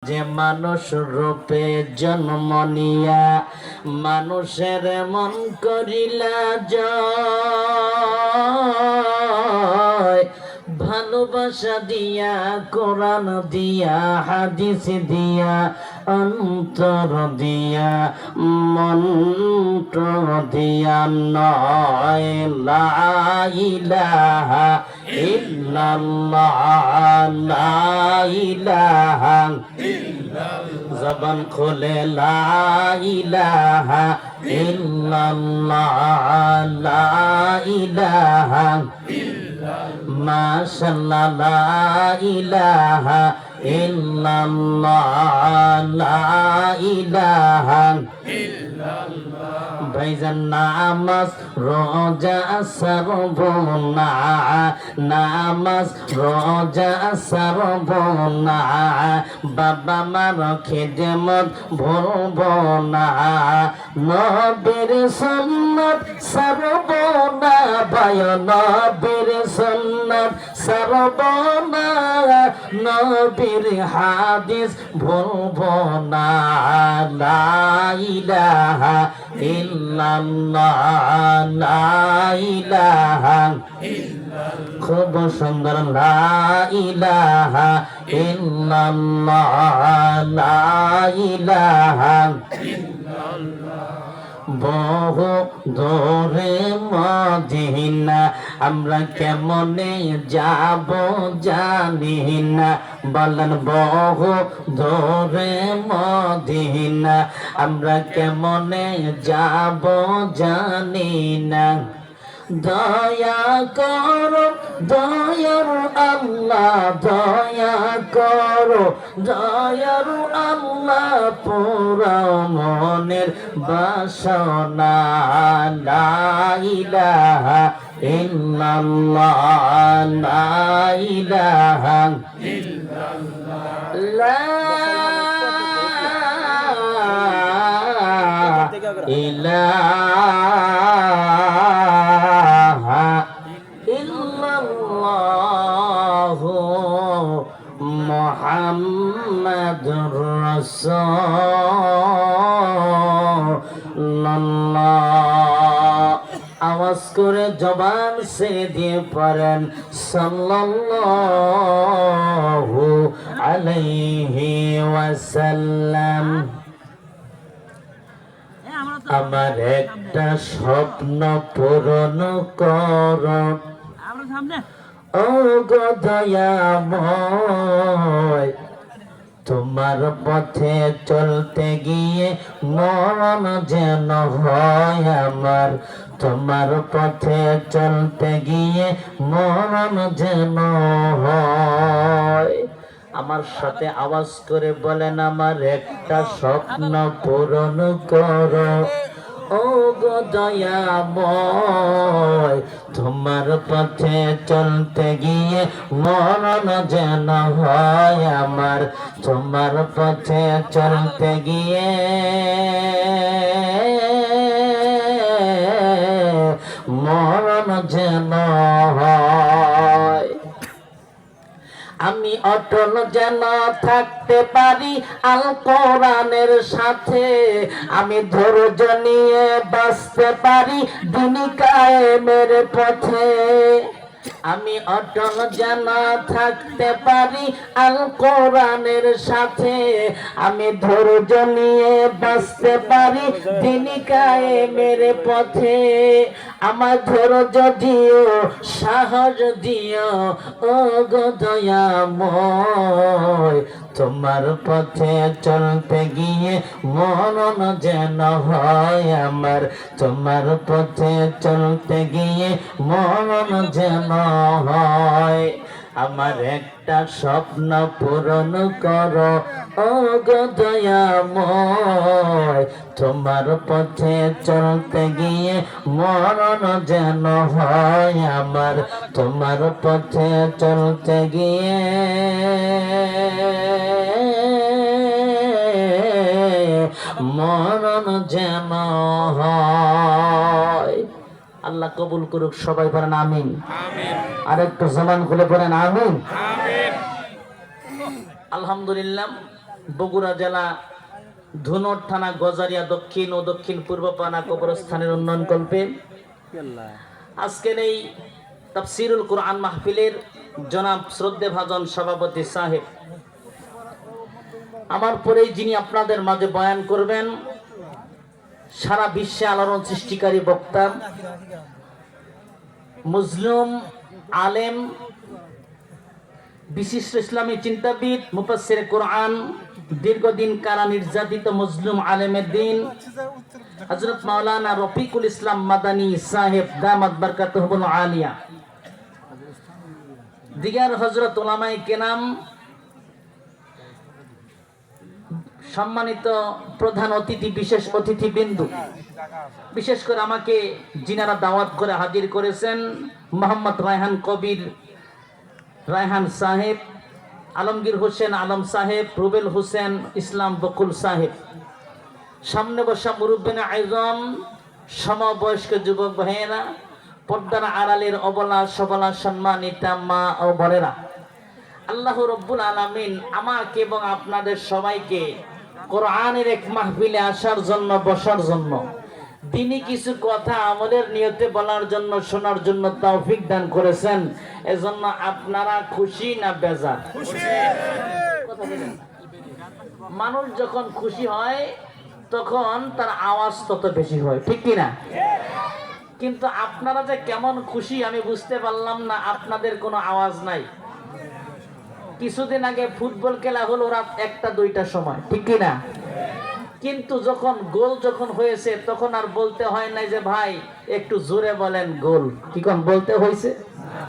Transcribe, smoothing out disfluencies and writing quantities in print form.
যে মানুষ রূপে জন্ম নিয়া মানুষের মন করিলা জয়, ভালোবাসা দিয়া কোরআন দিয়া হাদিস দিয়া অন্তর দিয়া মন্ত্র দিয়া নয় লা ইলাহা ইল্লাল্লাহ লা ইলাহা ইল্লাল্লাহ, জবান খুলে লা ইলাহা ইল্লাল্লাহ লা ইলাহা ইল্লাল্লাহ, মাশাআল্লাহ লা ইলাহা ইল্লাল্লাহ লা ইলাহা ইল্লাল্লাহ। ভাইজান নামাজ রোজা সারবনা, নামাজ রোজা সারবনা, বাবা মার খেদমত ভুলব না, নবীর সুন্নাত সারবনা, ভাই নবীর সুন্নাত সারবনা, নবীর হাদিস ভুলব না, লা ইলাহা ইল্লাল্লাহ লা ইলাহা ইল্লাল্লাহ, খুব সুন্দর লা ইলাহা ইল্লাল্লাহ লা ইলাহা ইল্লাল্লাহ। বহু দূরে মদিনা আমরা কেমনে যাব জানি না, বলেন বহু দূরে মদিনা আমরা কেমনে যাব জানি না, দয়া করো দয়ার আল্লাহ দয়া করো দয়ার আল্লাহ, পুরা মনের বাসনা, লা ইলাহা ইল্লাল্লাহ লা ইলাহা ইল্লাল্লাহ, লা ইলাহা ইল্লাল্লাহু মুহাম্মাদুর রাসূলুল্লাহ। আওয়াজ করে জবান সে দিয়ে পড়েন সাল্লাল্লাহু আলাইহি ওয়াসাল্লাম। আমার একটা স্বপ্ন পূরণ করো ও গো দয়াময়, তোমার পথে চলতে গিয়ে মরণ যেন হয় আমার, তোমার পথে চলতে গিয়ে মরণ যেন হয়। আমার সাথে আওয়াজ করে বলেন আমার একটা স্বপ্ন পূরণ করো ও গো দয়াময়, তোমার পথে চলতে গিয়ে মরণ যেন হয় আমার, তোমার পথে চলতে গিয়ে মরণ যেন হয়। আমি অটল যেন থাকতে পারি আল কোরআনের সাথে, আমি ধৈর্য নিয়ে বাঁচতে পারি দ্বীন কায়েমের পথে, আমি অটল যেন থাকতে পারি আল কোরআনের সাথে, আমি ধৈর্য নিয়ে বাঁচতে পারি দ্বীন কায়েমের পথে, আমার ধৈর্য দিও সাহস দিও ও গো দয়াময়, তোমার পথে চলতে গিয়ে মরণ যেন হয় আমার, তোমার পথে চলতে গিয়ে মরণ যেন হয়। আমার একটা স্বপ্ন পূরণ করো ও গো দয়াময়, তোমার পথে চলতে গিয়ে মরণ যেন হয় আমার, তোমার পথে চলতে গিয়ে মরণ যেন হয়। আল্লাহ কবুল করুক, সবাই বলেন আমিন। আর একটু জবান খুলে পড়েন আমিন। আলহামদুলিল্লাহ। বগুড়া জেলা ধুনট থানা গজারিয়া দক্ষিণ ও দক্ষিণ পূর্ব পানা কবরস্থানের উন্নয়ন কল্পে আজকের এই তাফসিরুল কোরআন মাহফিলের জনাব শ্রদ্ধে ভাজন সভাপতি সাহেব, আমার পরেই যিনি আপনাদের মাঝে বয়ান করবেন, সারা বিশ্বে আলোড়ন সৃষ্টিকারী বক্তা, মুসলিম আলেম, বিশিষ্ট ইসলামী চিন্তাবিদ, মুফাসসির কোরআন, দীর্ঘদিন কারা নির্যাতিত মুসলিম আলেমের দিন হযরত মাওলানা রফিকুল ইসলাম মাদানী সাহেব দামাত বারকাতুহুল আলিয়া, দিগার হযরত উলামায়ে কেরাম, সম্মানিত প্রধান অতিথি, বিশেষ অতিথিবৃন্দ, বিশেষ করে আমাকে যিনারা দাওয়াত করে হাজির করেছেন, মোহাম্মদ রায়হান কবির রায়হান সাহেব, আলমগীর হোসেন আলম সাহেব, রুবেল হোসেন ইসলাম বকুল সাহেব, সামনে বসা মুরব্বিনে আয়োজন, সমবয়স্ক যুবক ভাইয়েরা, পর্দার আড়ালের অবলা সবলা সম্মানিতা মা ও বোনেরা, আল্লাহ রব্বুল আলামিন আমাকে এবং আপনাদের সবাইকে কোরআনের এক মাহফিলে আসার জন্য, বসার জন্য, তিনি কিছু কথা আমাদের নিয়তে বলার জন্য, শোনার জন্য তৌফিক দান করেছেন। এজন্য আপনারা খুশি না বেজার? কথা বলেন। মানুষ যখন খুশি হয় তখন তার আওয়াজ তত বেশি হয়, ঠিক কি না? কিন্তু আপনারা যে কেমন খুশি আমি বুঝতে পারলাম না, আপনাদের কোনো আওয়াজ নাই। কিছুদিন আগে ফুটবল খেলা হলো রাত 1টা 2টার সময়, ঠিক কি না? কিন্তু যখন গোল হয়েছে তখন আর বলতে হয় নাই যে ভাই একটু জোরে বলেন গোল, কি কোন বলতে হয়েছে?